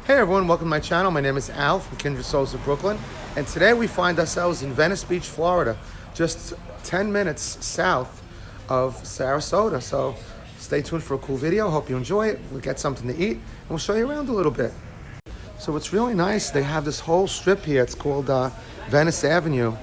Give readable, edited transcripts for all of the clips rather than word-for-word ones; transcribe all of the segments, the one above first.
Hey everyone, welcome to my channel. My name is Al from Kindred Souls of Brooklyn, and today we find ourselves in Venice Beach, Florida, just 10 minutes south of Sarasota. So stay tuned for a cool video. Hope you enjoy it. We'll get something to eat and we'll show you around a little bit. So it's really nice. They have this whole strip here. It's called Venice Avenue.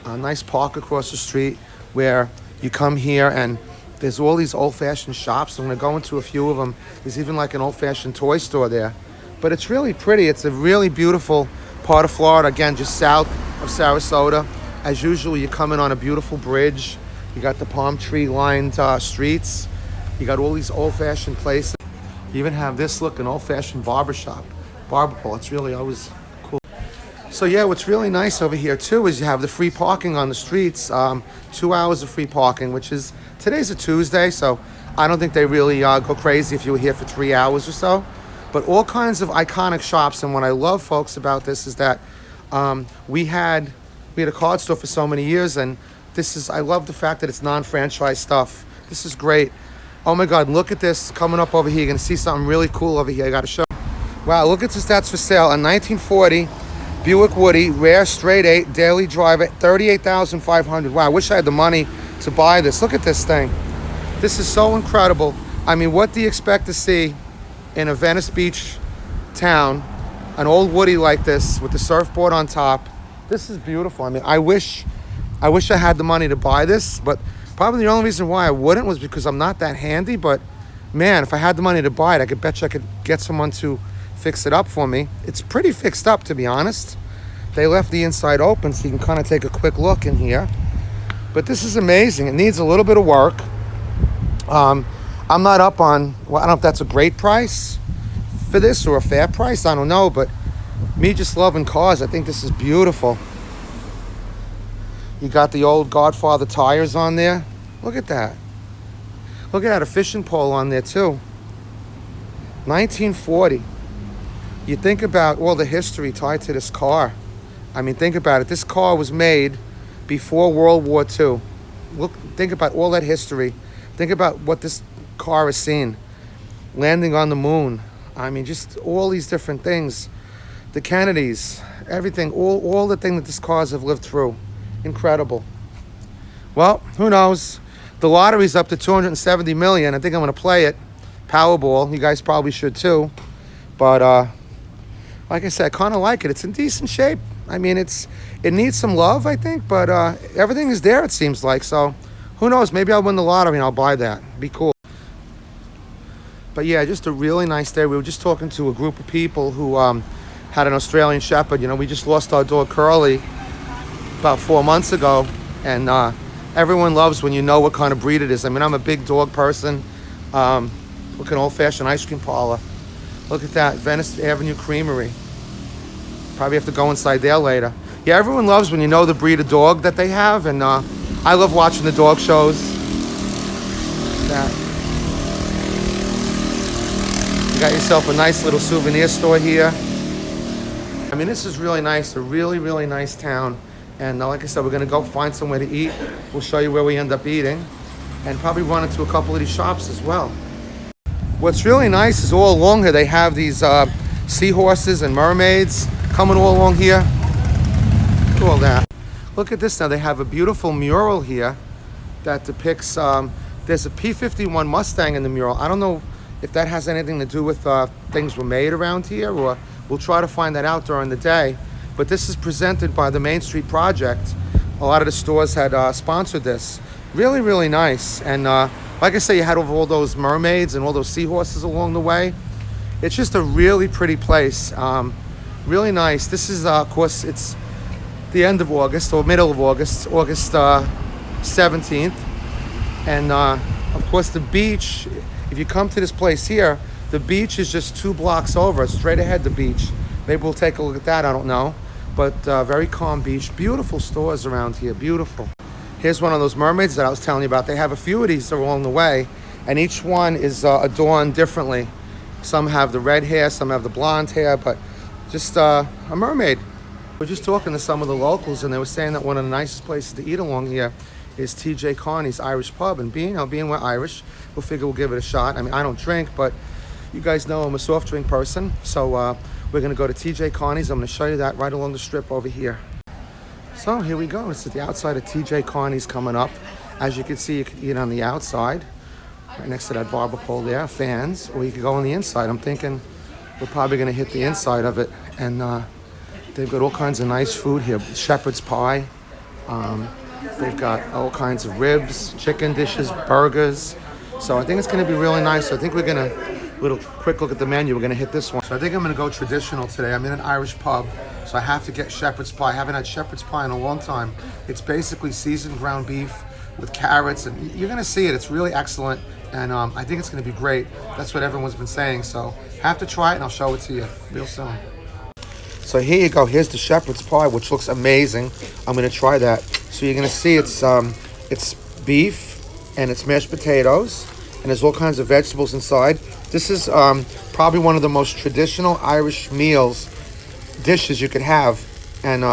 A nice park across the street where you come here and there's all these old-fashioned shops. I'm going to go into a few of them. There's even like an old-fashioned toy store there. But it's really pretty. It's a really beautiful part of Florida. Again, just south of Sarasota. As usual, you're coming on a beautiful bridge. You got the palm tree lined streets. You got all these old-fashioned places. You even have this look, an old-fashioned barber pole. It's really always cool. So yeah, what's really nice over here too is you have the free parking on the streets. 2 hours of free parking, which is, today's a Tuesday, so I don't think they really go crazy if you were here for 3 hours or so. But all kinds of iconic shops, and what I love, folks, about this is that we had a card store for so many years, and I love the fact that it's non-franchise stuff. This is great. Oh my God, look at this coming up over here. You're gonna see something really cool over here. I gotta show you. Wow, look at this, that's for sale. A 1940 Buick Woody, rare straight 8, daily driver, $38,500. Wow, I wish I had the money to buy this. Look at this thing. This is so incredible. I mean, what do you expect to see in a Venice Beach town, an old Woody like this with the surfboard on top? This is beautiful. I mean, I wish I had the money to buy this, but probably the only reason why I wouldn't was because I'm not that handy. But man, if I had the money to buy it, I bet you I could get someone to fix it up for me. It's pretty fixed up, to be honest. They left the inside open so you can kind of take a quick look in here. But this is amazing. It needs a little bit of work. I'm not up on, well, I don't know if that's a great price for this or a fair price. I don't know, but me just loving cars, I think this is beautiful. You got the old Godfather tires on there. Look at that. Look at that, a fishing pole on there too. 1940. You think about all the history tied to this car. I mean, think about it. This car was made before World War II. Think about all that history. Think about what this car has seen. Landing on the moon. I mean, just all these different things. The Kennedys, everything, all the things that these cars have lived through. Incredible. Well, who knows? The lottery's up to 270 million. I think I'm going to play it. Powerball. You guys probably should too. But like I said, I kind of like it. It's in decent shape. I mean, it needs some love, I think, but everything is there, it seems like. So who knows? Maybe I'll win the lottery and I'll buy that. Be cool. But yeah, just a really nice day. We were just talking to a group of people who had an Australian Shepherd. You know, we just lost our dog Curly about 4 months ago. And everyone loves when you know what kind of breed it is. I mean, I'm a big dog person. Look at an old-fashioned ice cream parlor. Look at that, Venice Avenue Creamery. Probably have to go inside there later. Yeah, everyone loves when you know the breed of dog that they have. And I love watching the dog shows. That. You got yourself a nice little souvenir store here. I mean, this is really nice, a really, really nice town. And like I said, we're gonna go find somewhere to eat. We'll show you where we end up eating and probably run into a couple of these shops as well. What's really nice is all along here, they have these seahorses and mermaids coming all along here. Look at all that. Look at this now, they have a beautiful mural here that depicts, there's a P-51 Mustang in the mural. I don't know if that has anything to do with things were made around here, or we'll try to find that out during the day. But this is presented by the Main Street Project. A lot of the stores had sponsored this. Really, really nice. And like I say, you had all those mermaids and all those seahorses along the way. It's just a really pretty place. Really nice. This is, of course, it's the end of August, or middle of August, August 17th. And of course, the beach, if you come to this place here, the beach is just 2 blocks over, straight ahead the beach. Maybe we'll take a look at that, I don't know. But very calm beach. Beautiful stores around here, beautiful. Here's one of those mermaids that I was telling you about. They have a few of these along the way, and each one is adorned differently. Some have the red hair, some have the blonde hair, but just a mermaid. We're just talking to some of the locals, and they were saying that one of the nicest places to eat along here is TJ Carney's Irish Pub. And being we're Irish, we'll figure we'll give it a shot. I mean, I don't drink, but you guys know I'm a soft drink person, so we're gonna go to TJ Carney's. I'm gonna show you that right along the strip over here. So here we go. This is the outside of TJ Carney's coming up. As you can see, you can eat on the outside, right next to that barber pole there, fans, or you could go on the inside. I'm thinking we're probably gonna hit the inside of it. And they've got all kinds of nice food here. Shepherd's pie. They've got all kinds of ribs, chicken dishes, burgers. So I think it's gonna be really nice. So I think we're gonna, little quick look at the menu, we're gonna hit this one. So I think I'm gonna go traditional today. I'm in an Irish pub, so I have to get shepherd's pie. I haven't had shepherd's pie in a long time. It's basically seasoned ground beef with carrots, and you're gonna see it. It's really excellent, and I think it's gonna be great. That's what everyone's been saying. So have to try it, and I'll show it to you real soon. So here you go. Here's the shepherd's pie, which looks amazing. I'm gonna try that. So you're gonna see it's beef and it's mashed potatoes, and there's all kinds of vegetables inside. This is probably one of the most traditional Irish dishes you could have, and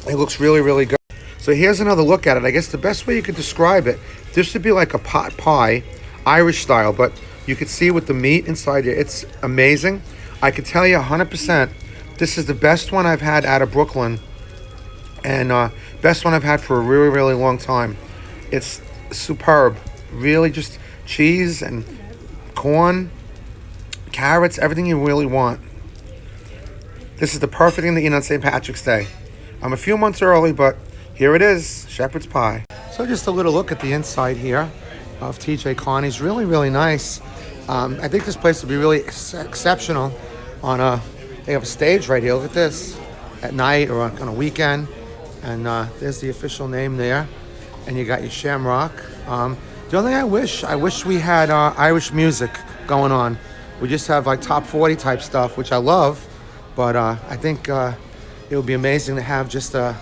it looks really, really good. So here's another look at it. I guess the best way you could describe it, this would be like a pot pie, Irish style, but you could see with the meat inside here, it's amazing. I could tell you 100%, this is the best one I've had out of Brooklyn, and best one I've had for a really, really long time. It's superb. Really just cheese and corn, carrots, everything you really want. This is the perfect thing to eat on St. Patrick's Day. I'm a few months early, but here it is, shepherd's pie. So just a little look at the inside here of TJ Carney's. Really, really nice. I think this place will be really exceptional on they have a stage right here. Look at this. At night or on a weekend. And there's the official name there. And you got your shamrock. The only thing I wish we had Irish music going on. We just have like top 40 type stuff, which I love. But I think it would be amazing to have just an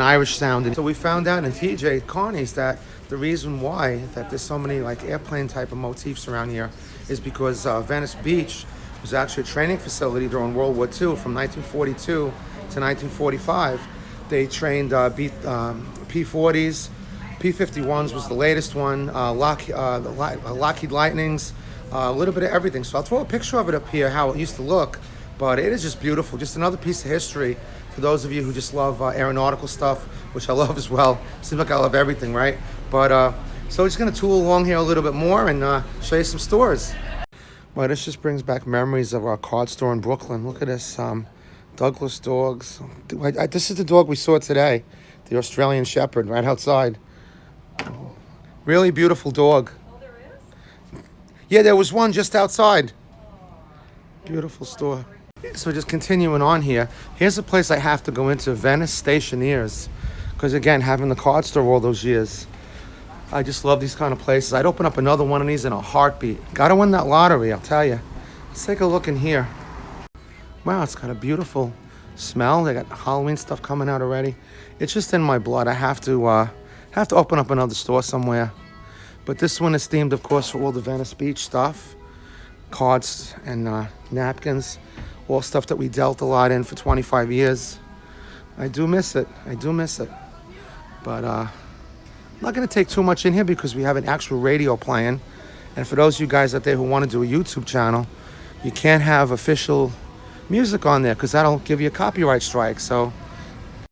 Irish sound. And so we found out in TJ Carney's that the reason why that there's so many like airplane type of motifs around here is because Venice Beach was actually a training facility during World War II from 1942 to 1945. They trained P-40s, P-51s was the latest one, Lockheed Lightnings, a little bit of everything. So I'll throw a picture of it up here, how it used to look, but it is just beautiful. Just another piece of history for those of you who just love aeronautical stuff, which I love as well. Seems like I love everything, right? But so we're just gonna tool along here a little bit more and show you some stores. Well, this just brings back memories of our card store in Brooklyn. Look at this, Douglas dogs. This is the dog we saw today, the Australian Shepherd, right outside. Really beautiful dog. Oh, there is? Yeah, there was one just outside. Beautiful store. So just continuing on here, here's a place I have to go into, Venice Stationeers. Because again, having the card store all those years, I just love these kind of places. I'd open up another one of these in a heartbeat. Gotta win that lottery, I'll tell you. Let's take a look in here. Wow, it's got a beautiful smell. They got Halloween stuff coming out already. It's just in my blood. I have to open up another store somewhere. But this one is themed, of course, for all the Venice Beach stuff. Cards and napkins. All stuff that we dealt a lot in for 25 years. I do miss it. I do miss it. But I'm not going to take too much in here because we have an actual radio playing. And for those of you guys out there who want to do a YouTube channel, you can't have official music on there because that'll give you a copyright strike. So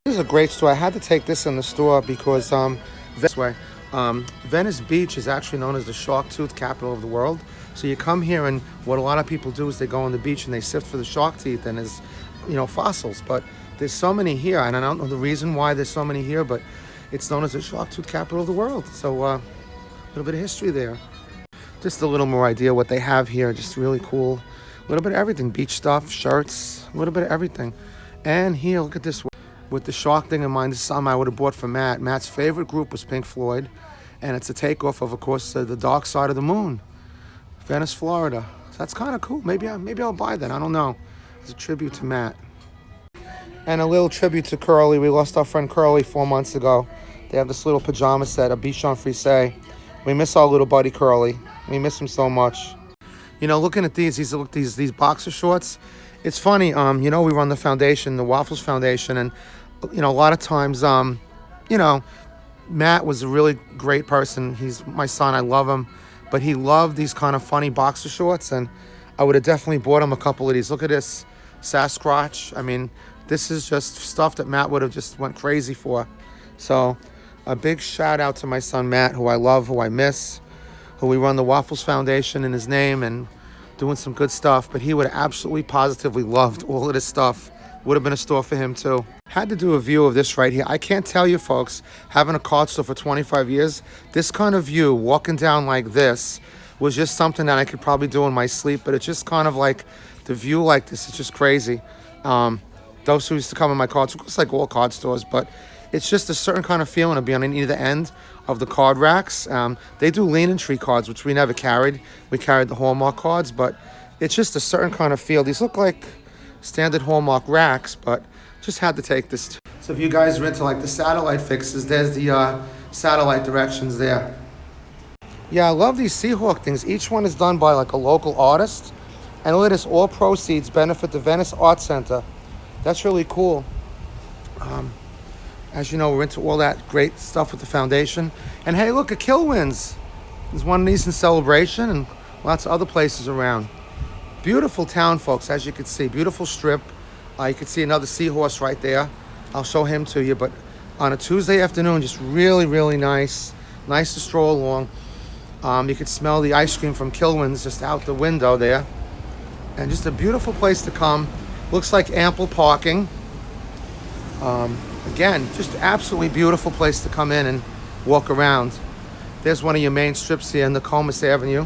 this is a great store. I had to take this in the store because Venice Beach is actually known as the shark tooth capital of the world. So you come here, and what a lot of people do is they go on the beach and they sift for the shark teeth and there's, fossils. But there's so many here, and I don't know the reason why there's so many here, but it's known as the shark tooth capital of the world. So a little bit of history there. Just a little more idea what they have here. Just really cool. A little bit of everything. Beach stuff, shirts, a little bit of everything. And here, look at this. With the shark thing in mind, this is something I would have bought for Matt. Matt's favorite group was Pink Floyd. And it's a takeoff of course, The Dark Side of the Moon. Venice, Florida. So that's kind of cool. Maybe I'll buy that. I don't know. It's a tribute to Matt. And a little tribute to Curly. We lost our friend Curly 4 months ago. They have this little pajama set, a Bichon Frise. We miss our little buddy Curly. We miss him so much. Looking at these boxer shorts, it's funny. We run the foundation, the Waffles Foundation, and a lot of times, Matt was a really great person. He's my son. I love him, but he loved these kind of funny boxer shorts, and I would have definitely bought him a couple of these. Look at this. Sasquatch. I mean, this is just stuff that Matt would have just went crazy for. So a big shout out to my son Matt, who I love, who I miss, who we run the Waffles Foundation in his name and doing some good stuff. But he would have absolutely positively loved all of this stuff. Would have been a store for him too. Had to do a view of this right here. I can't tell you folks, having a card store for 25 years, this kind of view, walking down like this, was just something that I could probably do in my sleep. But it's just kind of like, the view like this is just crazy. Those who used to come in my card store, it's like all card stores, but it's just a certain kind of feeling of being on either end of the card racks. They do Lean and Tree cards, which we never carried. We carried the Hallmark cards, but it's just a certain kind of feel. These look like standard Hallmark racks, but just had to take this. So if you guys are into like the satellite fixes, there's the satellite directions there. Yeah, I love these Seahawk things. Each one is done by like a local artist. And look at this, all proceeds benefit the Venice Art Center. That's really cool. As you know, we're into all that great stuff with the foundation. And hey, look, a Kilwins. There's one of these in Celebration and lots of other places around. Beautiful town, folks, as you can see. Beautiful strip. You can see another seahorse right there. I'll show him to you. But on a Tuesday afternoon, just really, really nice. Nice to stroll along. You could smell the ice cream from Kilwins just out the window there. And just a beautiful place to come. Looks like ample parking. Again, just absolutely beautiful place to come in and walk around. There's one of your main strips here in the Comus Avenue.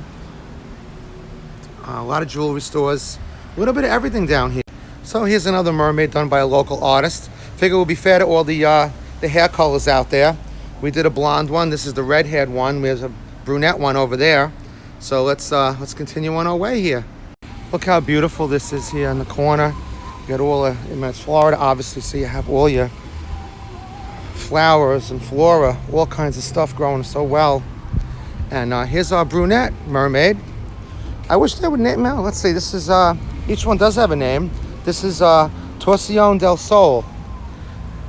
A lot of jewelry stores. A little bit of everything down here. So here's another mermaid done by a local artist. Figure it would be fair to all the hair colors out there. We did a blonde one. This is the red-haired one. There's a brunette one over there. So let's continue on our way here. Look how beautiful this is here in the corner. You got all it's Florida, obviously, so you have all your flowers and flora, all kinds of stuff growing so well. And here's our brunette mermaid. I wish they would name, well, let's see, this is, each one does have a name. This is Torsion del Sol,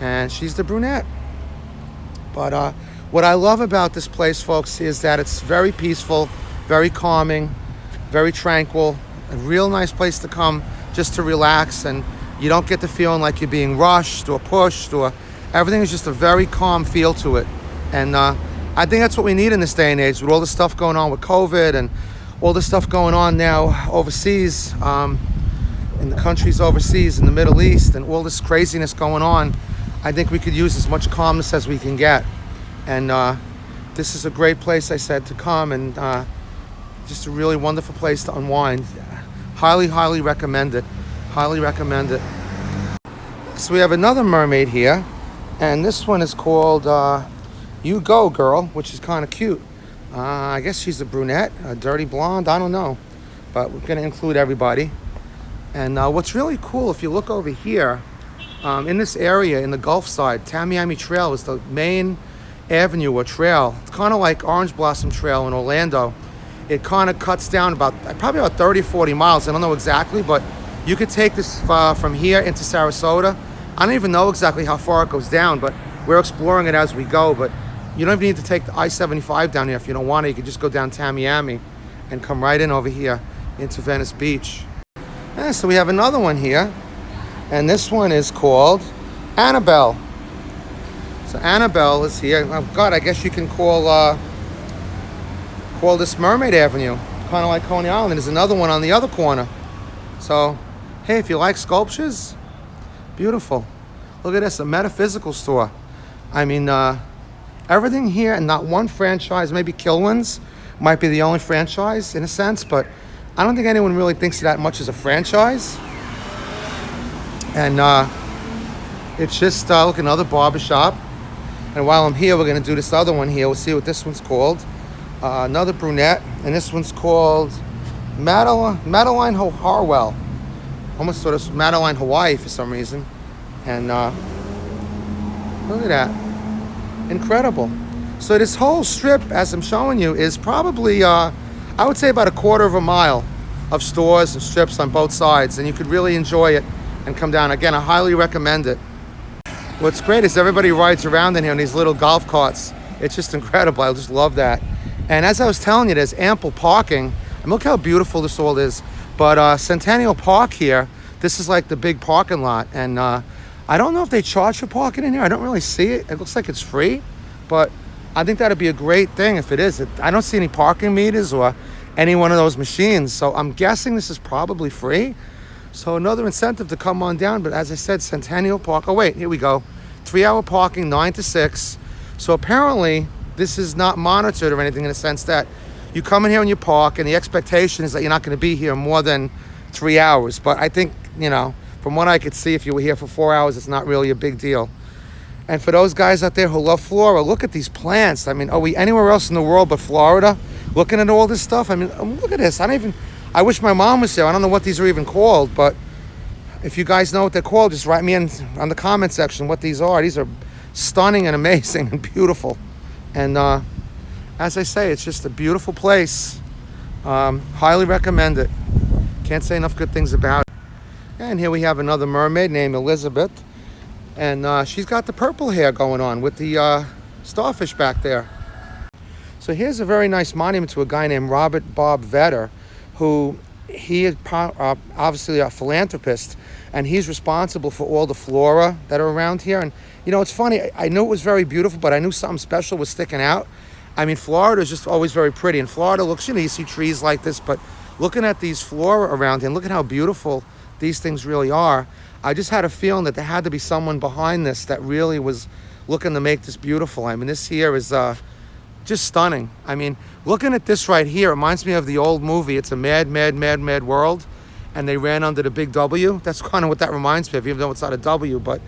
and she's the brunette. But what I love about this place, folks, is that it's very peaceful, very calming, very tranquil. A real nice place to come just to relax, and you don't get the feeling like you're being rushed or pushed, or everything is just a very calm feel to it. And I think that's what we need in this day and age with all the stuff going on with COVID and all the stuff going on now overseas, in the countries overseas, in the Middle East, and all this craziness going on. I think we could use as much calmness as we can get. And this is a great place, I said, to come, and just a really wonderful place to unwind. Highly, highly recommend it. Highly recommend it. So we have another mermaid here, and this one is called You Go Girl, which is kind of cute. I guess she's a brunette, a dirty blonde, I don't know. But we're going to include everybody. And what's really cool, if you look over here, in this area, in the Gulf side, Tamiami Trail is the main avenue or trail. It's kind of like Orange Blossom Trail in Orlando. It kind of cuts down probably about 30 or 40 miles. I don't know exactly, but you could take this from here into Sarasota. I don't even know exactly how far it goes down, but we're exploring it as we go. But you don't even need to take the I-75 down here if you don't want to. You could just go down Tamiami and come right in over here into Venice Beach. Yeah, so we have another one here, and this one is called Annabelle. So Annabelle is here. Oh God, I guess you can call this Mermaid Avenue, kind of like Coney Island. There's another one on the other corner. So, hey, if you like sculptures, beautiful. Look at this, a metaphysical store. I mean, everything here, and not one franchise. Maybe Kilwins might be the only franchise in a sense, but I don't think anyone really thinks of that much as a franchise. And it's just, look, another barbershop. And while I'm here, we're going to do this other one here. We'll see what this one's called. Another brunette, and this one's called Madeline Harwell. Almost sort of Madeline Hawaii for some reason. And look at that. Incredible. So this whole strip, as I'm showing you, is probably, I would say about a quarter of a mile of stores and strips on both sides. And you could really enjoy it and come down. Again, I highly recommend it. What's great is everybody rides around in here in these little golf carts. It's just incredible. I just love that. And as I was telling you, there's ample parking. And look how beautiful this all is. But Centennial Park here, this is like the big parking lot. And I don't know if they charge for parking in here. I don't really see it. It looks like it's free, but I think that'd be a great thing if it is. I don't see any parking meters or any one of those machines, so I'm guessing this is probably free. So another incentive to come on down. But as I said, Centennial Park. Oh wait, here we go. 3-hour parking, 9 to 6. So apparently this is not monitored or anything, in the sense that you come in here and you park, and the expectation is that you're not going to be here more than 3 hours. But I think, you know, from what I could see, if you were here for 4 hours, it's not really a big deal. And for those guys out there who love Florida, look at these plants. I mean, are we anywhere else in the world but Florida looking at all this stuff? I mean, look at this. I wish my mom was here. I don't know what these are even called, but if you guys know what they're called, just write me in on the comment section what these are. These are stunning and amazing and beautiful. And as I say, it's just a beautiful place. Highly recommend it. Can't say enough good things about it. And here we have another mermaid named Elizabeth. And she's got the purple hair going on with the starfish back there. So here's a very nice monument to a guy named Robert Bob Vetter, who he is obviously a philanthropist, and he's responsible for all the flora that are around here. And you know, it's funny, I knew it was very beautiful, but I knew something special was sticking out. I mean, Florida is just always very pretty, and Florida looks, you know, you see trees like this, but looking at these flora around here, and look at how beautiful these things really are. I just had a feeling that there had to be someone behind this that really was looking to make this beautiful. I mean, this here is just stunning. I mean, looking at this right here reminds me of the old movie. It's a Mad, Mad, Mad, Mad World, and they ran under the big W. That's kind of what that reminds me of, even though it's not a W. But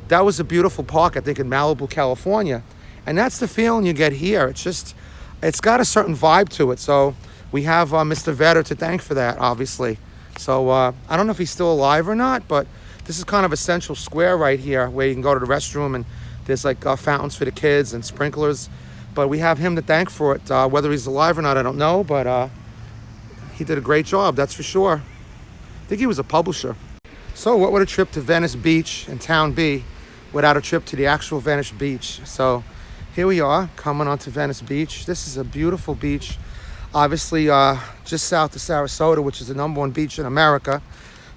that was a beautiful park, I think, in Malibu, California. And that's the feeling you get here. It's just, it's got a certain vibe to it. So we have Mr. Vetter to thank for that, obviously. So I don't know if he's still alive or not, but this is kind of a central square right here where you can go to the restroom, and there's like fountains for the kids and sprinklers. But we have him to thank for it. Whether he's alive or not, I don't know, but he did a great job, that's for sure. I think he was a publisher. So what would a trip to Venice Beach and Town be without a trip to the actual Venice Beach? So here we are coming onto Venice Beach. This is a beautiful beach, obviously just south of Sarasota, which is the #1 beach in America.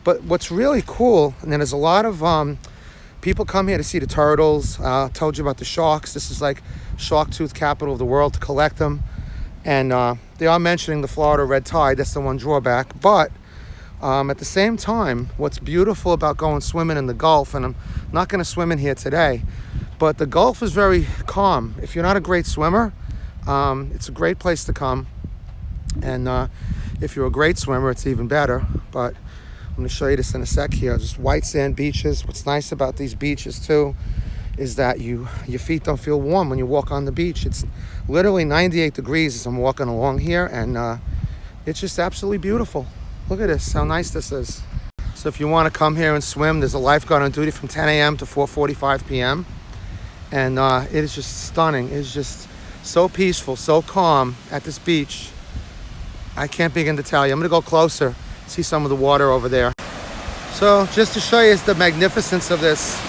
But what's really cool, and then there's a lot of people come here to see the turtles. Told you about the sharks. This is like shark tooth capital of the world, to collect them. And they are mentioning the Florida red tide. That's the one drawback. But at the same time, what's beautiful about going swimming in the Gulf, and I'm not going to swim in here today, but the Gulf is very calm. If you're not a great swimmer, it's a great place to come. And if you're a great swimmer, it's even better. But I'm going to show you this in a sec here. Just white sand beaches. What's nice about these beaches too is that your feet don't feel warm when you walk on the beach. It's literally 98 degrees as I'm walking along here, and it's just absolutely beautiful. Look at this, how nice this is. So if you want to come here and swim, there's a lifeguard on duty from 10 a.m. to 4:45 p.m. And it is just stunning. It's just so peaceful, so calm at this beach. I can't begin to tell you. I'm going to go closer, see some of the water over there. So just to show you the magnificence of this,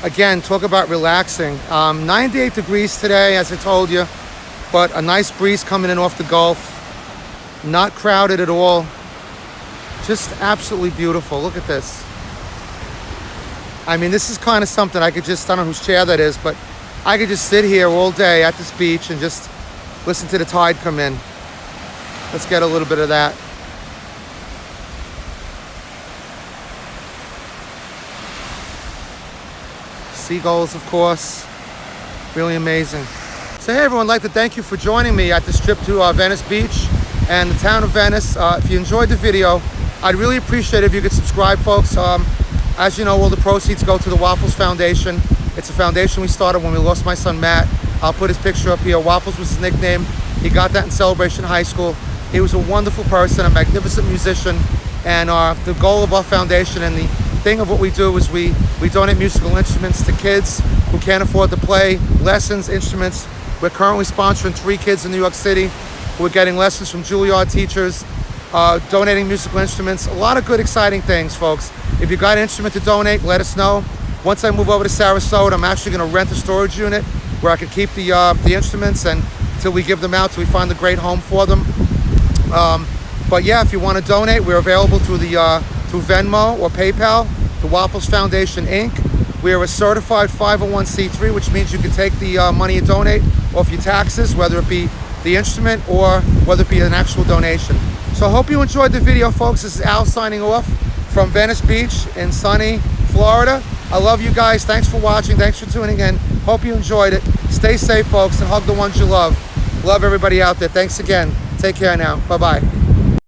again, talk about relaxing. 98 degrees today, as I told you, but a nice breeze coming in off the Gulf. Not crowded at all. Just absolutely beautiful. Look at this. I mean, this is kind of something I could just, I don't know whose chair that is, but I could just sit here all day at this beach and just listen to the tide come in. Let's get a little bit of that. Seagulls, of course. Really amazing. So hey everyone, I'd like to thank you for joining me at this trip to Venice Beach and the town of Venice. If you enjoyed the video, I'd really appreciate it if you could subscribe, folks. As you know, all the proceeds go to the Waffles Foundation. It's a foundation we started when we lost my son Matt. I'll put his picture up here. Waffles was his nickname. He got that in Celebration High School. He was a wonderful person, a magnificent musician, and the goal of our foundation and the thing of what we do is we donate musical instruments to kids who can't afford to play, lessons, instruments. We're currently sponsoring 3 kids in New York City who are getting lessons from Juilliard teachers, donating musical instruments. A lot of good, exciting things, folks. If you got an instrument to donate, let us know. Once I move over to Sarasota, I'm actually going to rent a storage unit where I can keep the instruments and until we give them out, till we find a great home for them. But yeah, if you want to donate, we're available through through Venmo or PayPal, the Waffles Foundation, Inc. We are a certified 501c3, which means you can take the money you donate off your taxes, whether it be the instrument or whether it be an actual donation. So I hope you enjoyed the video, folks. This is Al signing off from Venice Beach in sunny Florida. I love you guys. Thanks for watching. Thanks for tuning in. Hope you enjoyed it. Stay safe, folks, and hug the ones you love. Love everybody out there. Thanks again. Take care now. Bye-bye.